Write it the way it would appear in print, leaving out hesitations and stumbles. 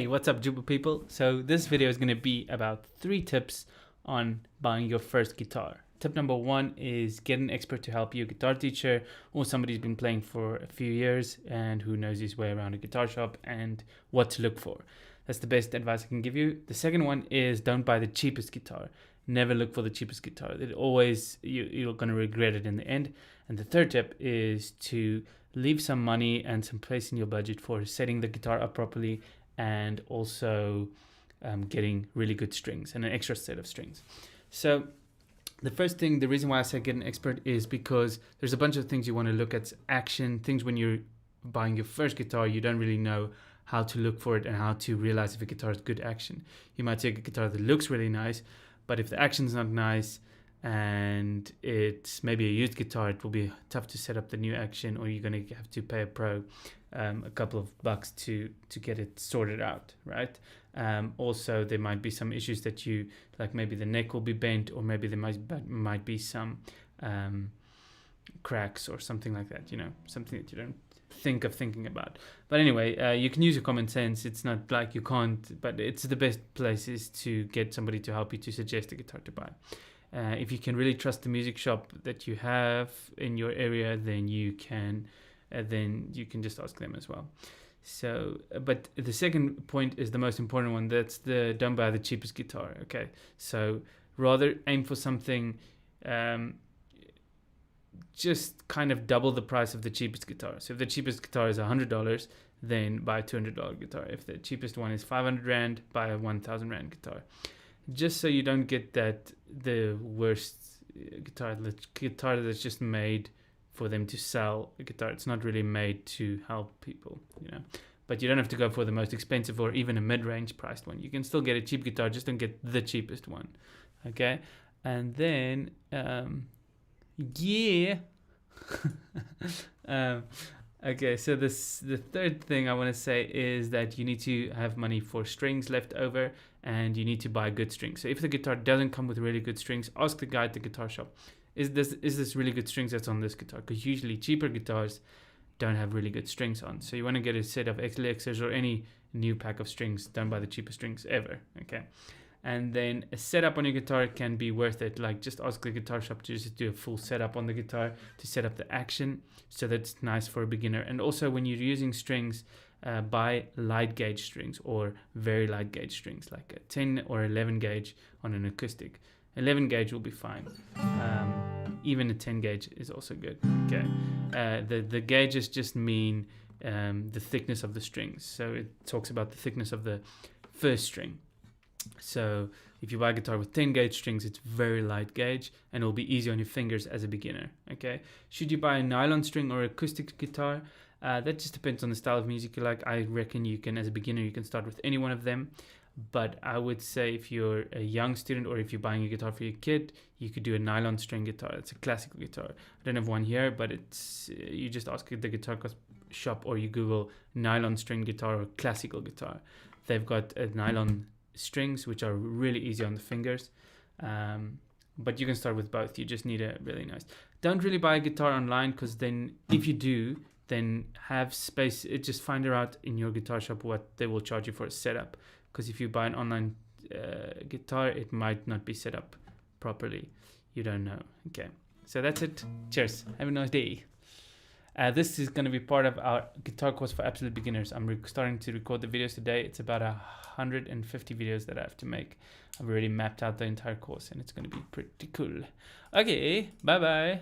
what's up, Jooba People? So this video is going to be about 3 tips on buying your first guitar. Tip number 1 is get an expert to help you, a guitar teacher or somebody who's been playing for a few years and who knows his way around a guitar shop and what to look for. That's the best advice I can give you. The second one is don't buy the cheapest guitar. Never look for the cheapest guitar. It always, you're going to regret it in the end. And the third tip is to leave some money and some place in your budget for setting the guitar up properly and also getting really good strings and an extra set of strings. So the first thing, the reason why I say get an expert is because there's a bunch of things you want to look at. Action, things when you're buying your first guitar, you don't really know how to look for it and how to realize if a guitar is good action. You might take a guitar that looks really nice, but if the action's not nice and it's maybe a used guitar, it will be tough to set up the new action, or you're going to have to pay a pro a couple of bucks to get it sorted out, right? Also, there might be some issues that you, like maybe the neck will be bent, or maybe there might be some cracks or something like that, you know, something that you don't think of thinking about. But anyway, you can use your common sense. It's not like you can't, but it's the best places to get somebody to help you to suggest a guitar to buy. If you can really trust the music shop that you have in your area, then you can just ask them as well. So, but the second point is the most important one. That's the don't buy the cheapest guitar. Okay, so rather aim for something just kind of double the price of the cheapest guitar. So if the cheapest guitar is $100, then buy a $200 guitar. If the cheapest one is 500 Rand, buy a 1,000 Rand guitar. Just so you don't get the worst guitar, the guitar that's just made for them to sell a guitar. It's not really made to help people, you know. But you don't have to go for the most expensive or even a mid-range priced one. You can still get a cheap guitar, just don't get the cheapest one. Okay, and then okay, so the third thing I want to say is that you need to have money for strings left over, and you need to buy good strings. So if the guitar doesn't come with really good strings, ask the guy at the guitar shop, is this really good strings that's on this guitar? Because usually cheaper guitars don't have really good strings on. So you want to get a set of XLXers or any new pack of strings. Don't buy the cheapest strings ever. Okay. And then a setup on your guitar can be worth it. Like just ask the guitar shop to just do a full setup on the guitar to set up the action, so that's nice for a beginner. And also when you're using strings, buy light gauge strings or very light gauge strings, like a 10 or 11 gauge on an acoustic. 11 gauge will be fine. Even a 10 gauge is also good. Okay. The gauges just mean the thickness of the strings. So it talks about the thickness of the first string. So if you buy a guitar with 10 gauge strings, it's very light gauge and it'll be easy on your fingers as a beginner. Okay. Should you buy a nylon string or acoustic guitar? That just depends on the style of music you like. I reckon you can, as a beginner, you can start with any one of them. But I would say if you're a young student or if you're buying a guitar for your kid, you could do a nylon string guitar. It's a classical guitar. I don't have one here, but it's you just ask the guitar shop or you Google nylon string guitar or classical guitar. They've got nylon strings which are really easy on the fingers, but you can start with both. You just need a really nice. Don't really buy a guitar online, because then if you do, then have space. Just find out in your guitar shop what they will charge you for a setup, because if you buy an online guitar, it might not be set up properly. You don't know. Okay, so that's it. Cheers, have a nice day. This is going to be part of our guitar course for absolute beginners. I'm starting to record the videos today. It's about 150 videos that I have to make. I've already mapped out the entire course and it's going to be pretty cool. Okay, bye bye.